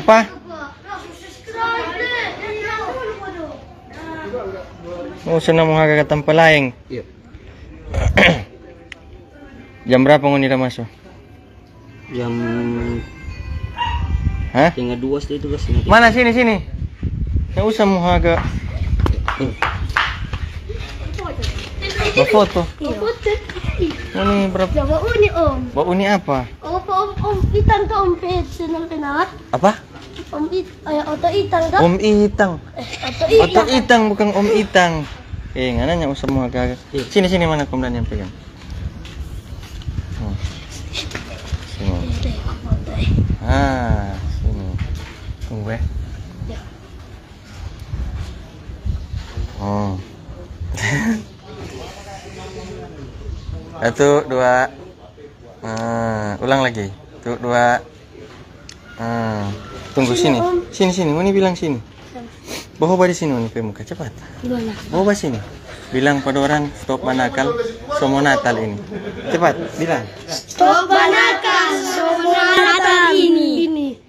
Apa? Oh, senang menghagak tanpa laeng. Iya. Jam berapa ngonira masuk? Jam Hah? setengah 2 itu guys. Mana sini? Nggak usah menghagak. Foto. Oh, ini berapa? Coba uni om. Bau ini apa? Om itang ka om pet senang kenal. Apa? Oto itang ka? Om Itang. Oto Otak Itang bukan Om Itang. Ngana nggak usah menghagak. Sini mana kemudian yang pegang. Sini. Sini. Tunggu ya. Oh. 1, 2. Ulang lagi. 1, 2. Tunggu sini. Sini. Ini bilang sini. Bawa di sini nih pemuka cepat. Gimana? Bawa sini. Bilang pada orang stop manakal. Somo Natal ini. Cepat bilang. Stop banakal semua Natal ini.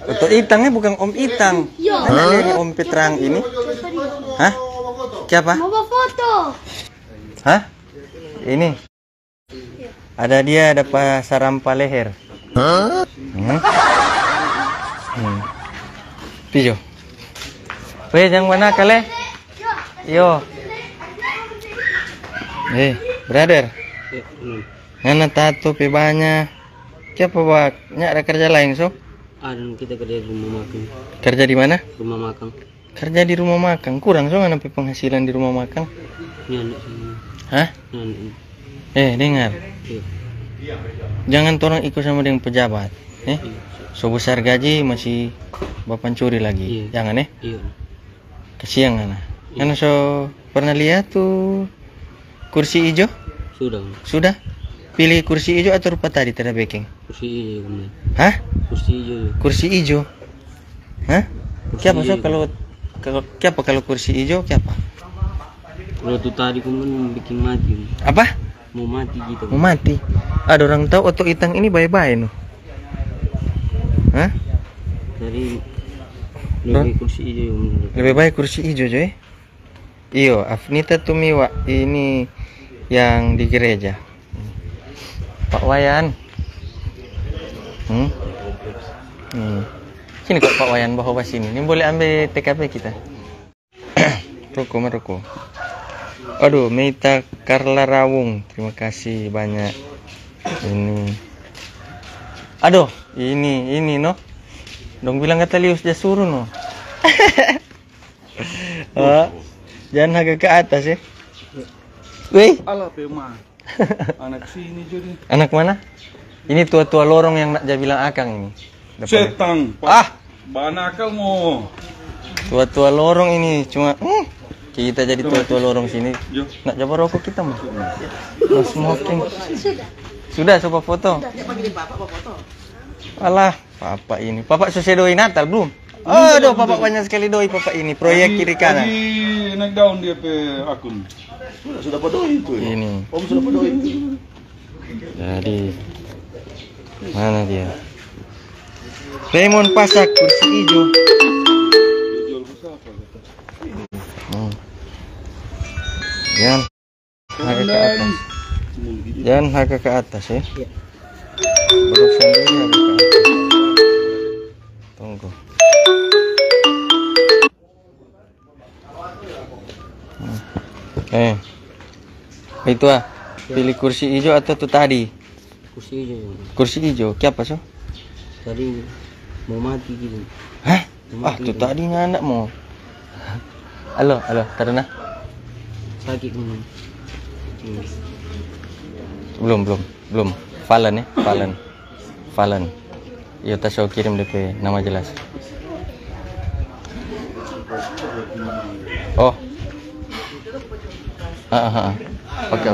Oto Itangnya bukan Om Itang. Mana lihat Om Petrang ini? Hah? Siapa? Mau foto. Hah? Ini. Ada dia, ada sarampa leher. Pijo. Weh, jangan mana kale? Yo. Brother. Nana tato pe banyak. Siapa bak? Nyak ada kerja lain so? Kita kerja di rumah makan. Kerja di mana? Rumah makan. Kerja di rumah makan. Kurang so nggak penghasilan di rumah makan? Ini anak sini. Hah? Dengar. Iya. Jangan orang ikut sama dengan pejabat. So besar gaji masih bapak curi lagi. Iya. Jangan Iya. Kasihan Ana. Karena so pernah lihat tuh kursi hijau? Sudah? Pilih kursi hijau atau rupa tadi tidak backing? Kursi hijau. Hah? Kursi hijau. Kursi hijau. Hah? Siapa so kalau kursi hijau siapa? Kalau tuh tadi kamu bikin mati. Apa? Mau mati gitu. Mau mati. Ada orang tahu Oto Itang ini bye-bye no. Hah? Dari lebih kursi hijau. Lebih baik kursi hijau coy. Iyo, Afnita Tumiwa ini yang di gereja. Pak Wayan. Sini kok Pak Wayan bawa sini. Ini boleh ambil TKP kita. Ruko. Aduh, Meita Karla Rawung. Terima kasih banyak. Ini. Aduh, ini no. Dong bilang kata Lius dia suruh no. Jangan agak ke atas ya. Wih. Alah pema. Anak sini jadi. Anak mana? Ini tua-tua lorong yang nak dia bilang akang ini. Setang. Banakal mo. Tua-tua lorong ini cuma kita jadi tua-tua lorong sini. Nak coba rokok kita mah. No smoking. Sudah coba foto. Alah, Papa ini. Papa selesai doi Natal belum? Aduh, Papa banyak sekali doi Papa ini. Proyek kiri kanan. Tadi naik daun dia pe akun. Sudah padoi itu. Ini. Om sudah padoi itu. Jadi mana dia? Raymond Pasak kursi hijau. Jual berapa? Jangan agak ke atas. Jangan agak ke atas ya. Duduk sendiri agak ke atas. Tunggu. Itu pilih kursi hijau atau tuh tadi? Kursi hijau. Kursi hijau, siapa so? Tadi mau mati gitu. Hah? Tuh tadi nggak mau. Halo, karena Sakit nih. Belum. Valen ya, Valen. Iya, saya kirim DP nama jelas. Oh. Oke.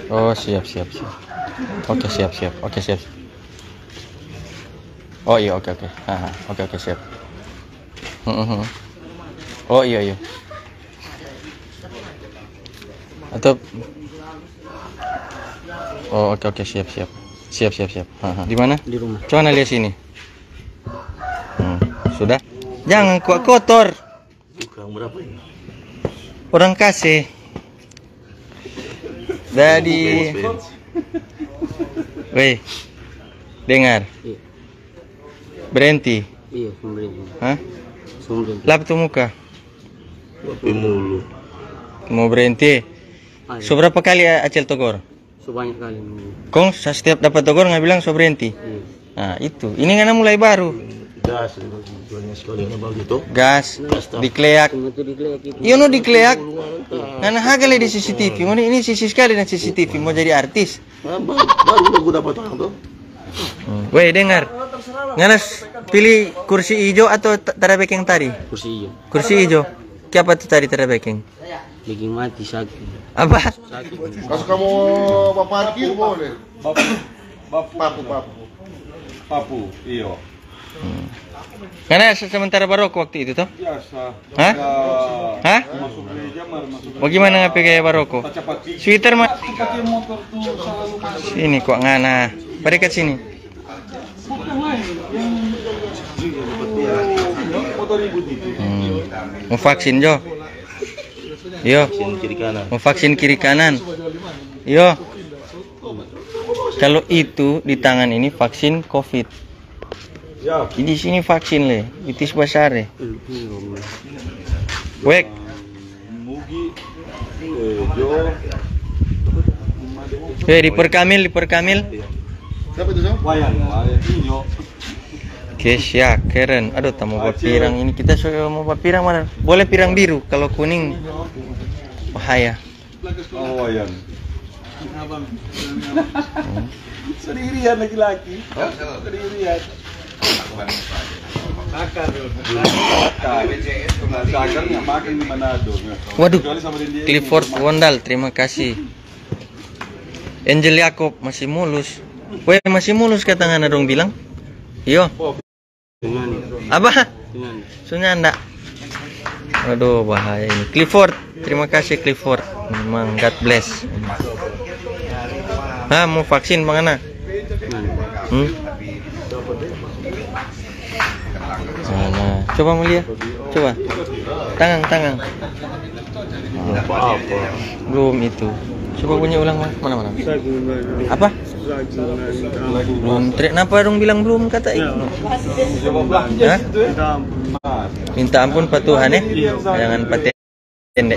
Oh, siap. Oke, siap. Oh iya, oke. Oke, siap. Oh iya. Atau Oh, oke, siap. Siap. Di mana? Di rumah. Coba lihat sini. Sudah. Jangan kotor. Orang kasih. Jadi, weh, dengar. Iya. Berhenti. Iya, sombring. Hah? Sombring. Lap tuh muka. Mulu. Mau berhenti. Ayo. So berapa kali Acel tegur? Sebanyak kali. Kong setiap dapat tegur nggak bilang so berhenti. Iya. Nah itu, ini kan mulai baru. Gas, banyak sekali yang begitu. Gas, dikleak. Cuma itu dikleak itu. Iya no dikleak. Karena hagale di CCTV. Mau ini sisi sekali dan CCTV mau jadi artis. Baru gue dapat orang tuh. Weh dengar. Nganas pilih kursi hijau atau tarabeking tadi? Kursi hijau. Kursi hijau. Siapa tuh tadi tarabeking? Bikin mati sakit. Apa? Kalau kamu parkir boleh. Papu, iyo. Karena sementara baroko waktu itu toh? Biasa. Hah? Hah? Masuk gereja, masuk Bagaimana ngapain kayak baroko? cepat. Sweater mah. Pakai motor tuh selalu masuk. Sini kok ngana. Dekat sini. Motor ibu itu. Mau vaksin Jo? Yo. Kiri kanan. Mau vaksin kiri kanan. Yo. Kalau itu di tangan ini vaksin COVID. Ya. Di sini vaksin le. Itis basare. Wek. Mugi. Jo. Diperkamil. Siapa itu, Jong? Wayan inyo. Kesya, keren. Aduh, tak mau bawa pirang ini. Kita sudah mau bawa pirang mana? Boleh pirang biru. Kalau kuning bahaya. Oh, wayan. Sendirian laki-laki. Sendirian. Akar nggak makin di Manado. Waduh, Kecuali sama dia. Clifford Wondal, terima kasih. Angel Yakob masih mulus. Weh, masih mulus kata ngana dong bilang. Yo. Apa? Sunyanda. Aduh, bahaya ini. Clifford, terima kasih Clifford. Memang God bless. Mau vaksin mana? Nah, coba melihat. Coba. Tangan. Belum itu. Coba bunyi ulang mana? Apa? Belum. Kenapa dong bilang belum kata itu? Hah? Minta ampun Pak Tuhan jangan paten tende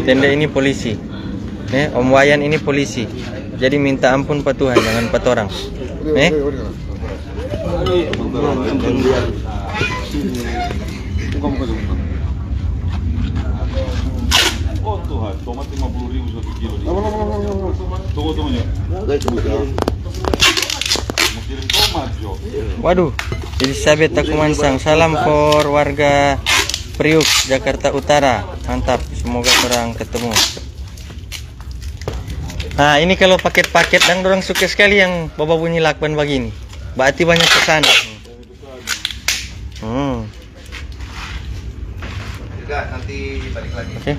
tende ini polisi. Om Wayan ini polisi. Jadi minta ampun Pak Tuhan jangan Pak orang. Oh Tuhan, tomat 50.000 1 kilo. Tunggu ya. Mau kirim tomat Jo. Waduh, Elizabeth Takumansang, salam for warga Priuk, Jakarta Utara. Mantap, semoga orang ketemu. Nah, ini kalau paket-paket dan orang suka sekali yang bawa bunyi lakban begini. Berarti banyak pesan. Juga nanti balik lagi. Oke.